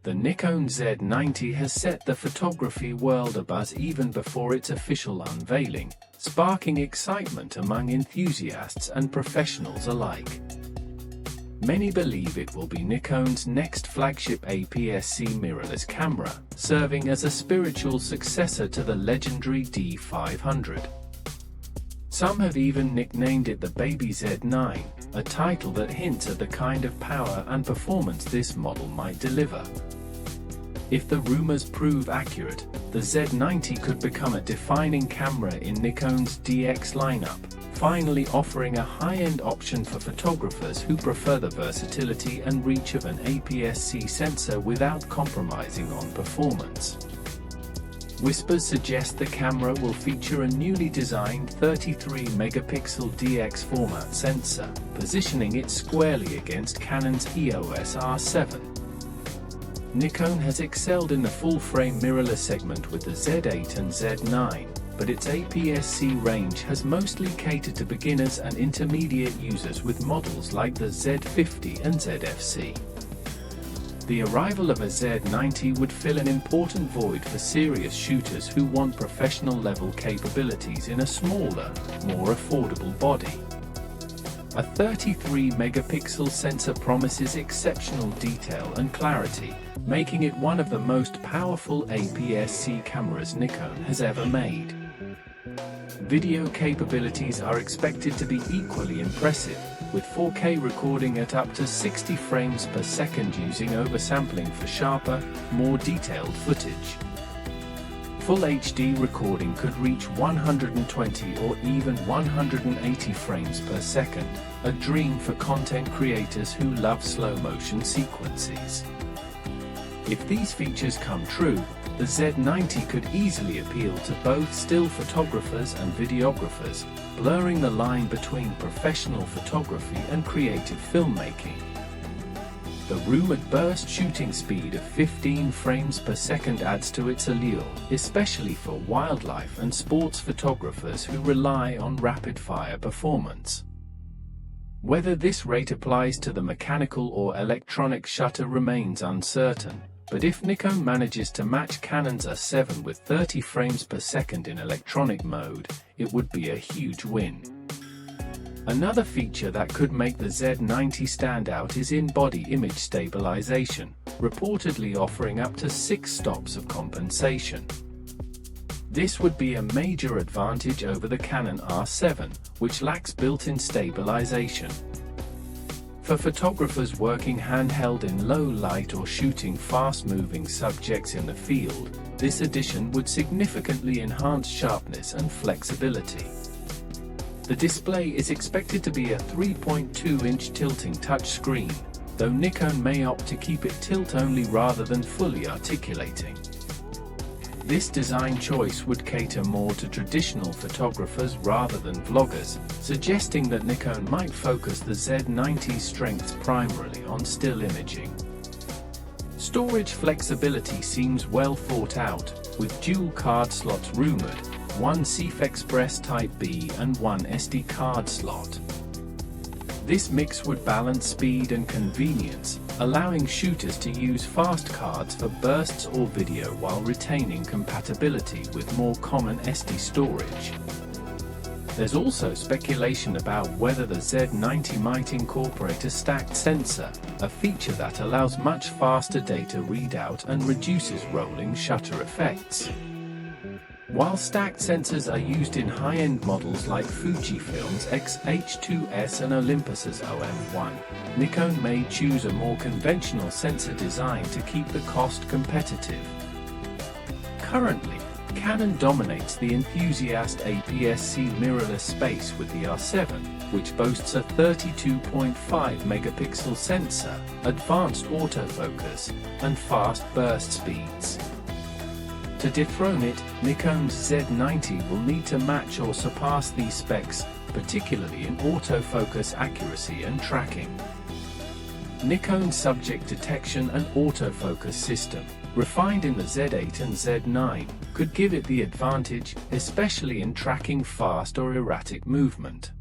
The Nikon Z90 has set the photography world abuzz even before its official unveiling, sparking excitement among enthusiasts and professionals alike. Many believe it will be Nikon's next flagship APS-C mirrorless camera, serving as a spiritual successor to the legendary D500. Some have even nicknamed it the Baby Z9, a title that hints at the kind of power and performance this model might deliver. If the rumors prove accurate, the Z90 could become a defining camera in Nikon's DX lineup, finally offering a high-end option for photographers who prefer the versatility and reach of an APS-C sensor without compromising on performance. Whispers suggest the camera will feature a newly designed 33-megapixel DX format sensor, positioning it squarely against Canon's EOS R7. Nikon has excelled in the full-frame mirrorless segment with the Z8 and Z9, but its APS-C range has mostly catered to beginners and intermediate users with models like the Z50 and ZFC. The arrival of a Z90 would fill an important void for serious shooters who want professional-level capabilities in a smaller, more affordable body. A 33-megapixel sensor promises exceptional detail and clarity, making it one of the most powerful APS-C cameras Nikon has ever made. Video capabilities are expected to be equally impressive, with 4K recording at up to 60 frames per second using oversampling for sharper, more detailed footage. Full HD recording could reach 120 or even 180 frames per second, a dream for content creators who love slow-motion sequences. If these features come true, the Z90 could easily appeal to both still photographers and videographers, blurring the line between professional photography and creative filmmaking. The rumored burst shooting speed of 15 frames per second adds to its allure, especially for wildlife and sports photographers who rely on rapid-fire performance. Whether this rate applies to the mechanical or electronic shutter remains uncertain, but if Nikon manages to match Canon's A7 with 30 frames per second in electronic mode, it would be a huge win. Another feature that could make the Z90 stand out is in-body image stabilization, reportedly offering up to 6 stops of compensation. This would be a major advantage over the Canon R7, which lacks built-in stabilization. For photographers working handheld in low light or shooting fast-moving subjects in the field, this addition would significantly enhance sharpness and flexibility. The display is expected to be a 3.2-inch tilting touchscreen, though Nikon may opt to keep it tilt-only rather than fully articulating. This design choice would cater more to traditional photographers rather than vloggers, suggesting that Nikon might focus the Z90's strengths primarily on still imaging. Storage flexibility seems well thought out, with dual card slots rumored, one CF Express Type B and one SD card slot. This mix would balance speed and convenience, allowing shooters to use fast cards for bursts or video while retaining compatibility with more common SD storage. There's also speculation about whether the Z90 might incorporate a stacked sensor, a feature that allows much faster data readout and reduces rolling shutter effects. While stacked sensors are used in high-end models like Fujifilm's X-H2S and Olympus's OM1, Nikon may choose a more conventional sensor design to keep the cost competitive. Currently, Canon dominates the enthusiast APS-C mirrorless space with the R7, which boasts a 32.5-megapixel sensor, advanced autofocus, and fast burst speeds. To dethrone it, Nikon's Z90 will need to match or surpass these specs, particularly in autofocus accuracy and tracking. Nikon's subject detection and autofocus system, refined in the Z8 and Z9, could give it the advantage, especially in tracking fast or erratic movement.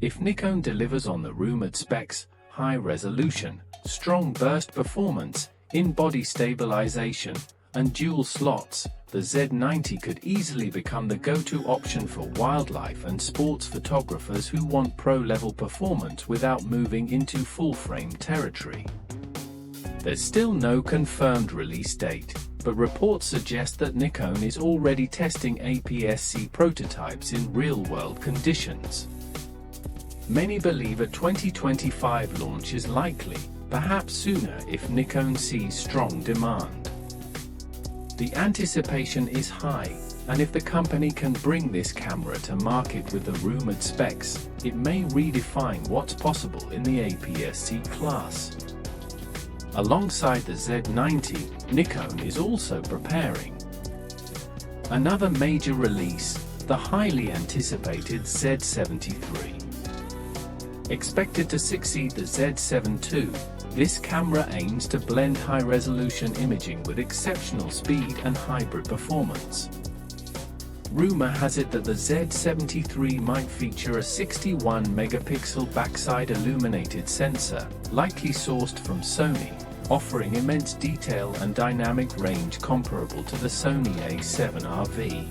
If Nikon delivers on the rumored specs, high resolution, strong burst performance, in-body stabilization, and dual slots, the Z90 could easily become the go-to option for wildlife and sports photographers who want pro-level performance without moving into full-frame territory. There's still no confirmed release date, but reports suggest that Nikon is already testing APS-C prototypes in real-world conditions. Many believe a 2025 launch is likely, perhaps sooner if Nikon sees strong demand. The anticipation is high, and if the company can bring this camera to market with the rumored specs, it may redefine what's possible in the APS-C class. Alongside the Z90, Nikon is also preparing another major release, the highly anticipated Z73. Expected to succeed the Z7 II, this camera aims to blend high-resolution imaging with exceptional speed and hybrid performance. Rumor has it that the Z73 might feature a 61-megapixel backside illuminated sensor, likely sourced from Sony, offering immense detail and dynamic range comparable to the Sony A7RV.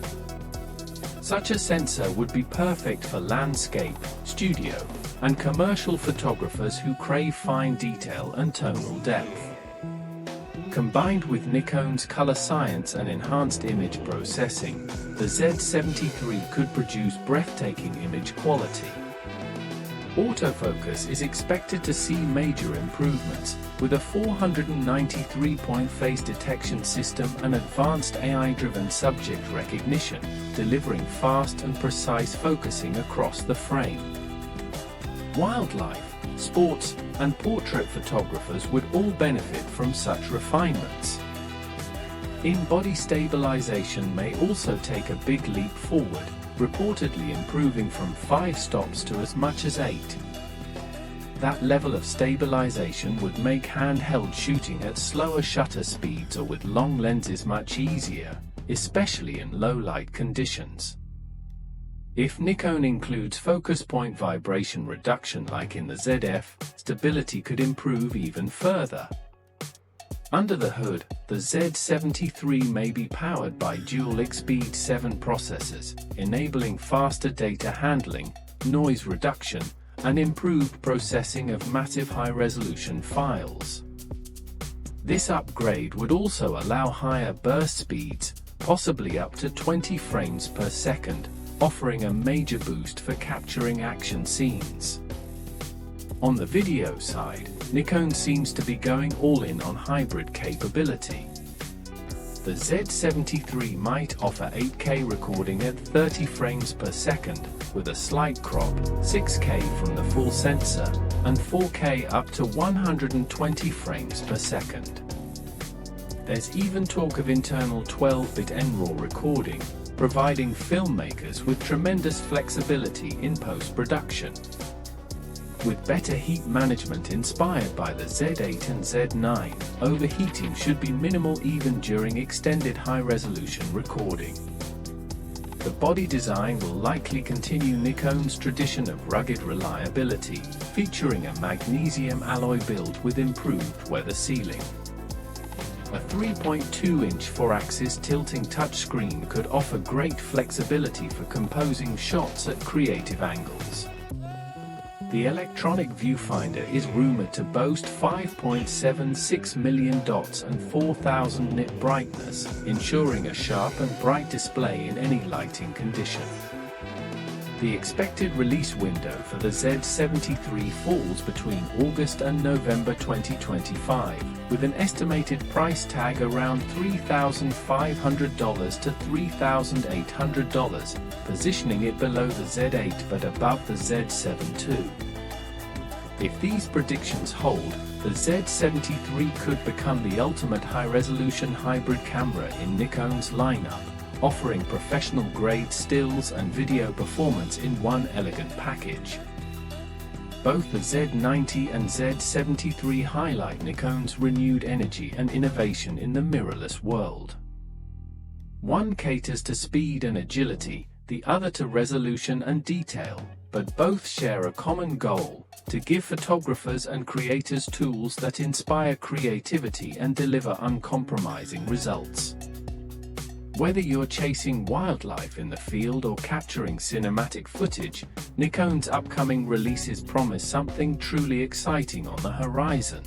Such a sensor would be perfect for landscape, studio, and commercial photographers who crave fine detail and tonal depth. Combined with Nikon's color science and enhanced image processing, the Z73 could produce breathtaking image quality. Autofocus is expected to see major improvements, with a 493-point face detection system and advanced AI-driven subject recognition, delivering fast and precise focusing across the frame. Wildlife, sports, and portrait photographers would all benefit from such refinements. In-body stabilization may also take a big leap forward, reportedly improving from 5 stops to as much as 8. That level of stabilization would make handheld shooting at slower shutter speeds or with long lenses much easier, especially in low-light conditions. If Nikon includes focus point vibration reduction like in the ZF, stability could improve even further. Under the hood, the Z73 may be powered by dual Speed 7 processors, enabling faster data handling, noise reduction, and improved processing of massive high-resolution files. This upgrade would also allow higher burst speeds, possibly up to 20 frames per second, offering a major boost for capturing action scenes. On the video side, Nikon seems to be going all in on hybrid capability. The Z73 might offer 8K recording at 30 frames per second, with a slight crop, 6K from the full sensor, and 4K up to 120 frames per second. There's even talk of internal 12-bit NRAW recording, providing filmmakers with tremendous flexibility in post-production. With better heat management inspired by the Z8 and Z9, overheating should be minimal even during extended high-resolution recording. The body design will likely continue Nikon's tradition of rugged reliability, featuring a magnesium alloy build with improved weather sealing. A 3.2-inch 4-axis tilting touchscreen could offer great flexibility for composing shots at creative angles. The electronic viewfinder is rumored to boast 5.76 million dots and 4000 nit brightness, ensuring a sharp and bright display in any lighting condition. The expected release window for the Z73 falls between August and November 2025, with an estimated price tag around $3,500 to $3,800, positioning it below the Z8 but above the Z7 II. If these predictions hold, the Z73 could become the ultimate high-resolution hybrid camera in Nikon's lineup, offering professional-grade stills and video performance in one elegant package. Both the Z90 and Z73 highlight Nikon's renewed energy and innovation in the mirrorless world. One caters to speed and agility, the other to resolution and detail, but both share a common goal: to give photographers and creators tools that inspire creativity and deliver uncompromising results. Whether you're chasing wildlife in the field or capturing cinematic footage, Nikon's upcoming releases promise something truly exciting on the horizon.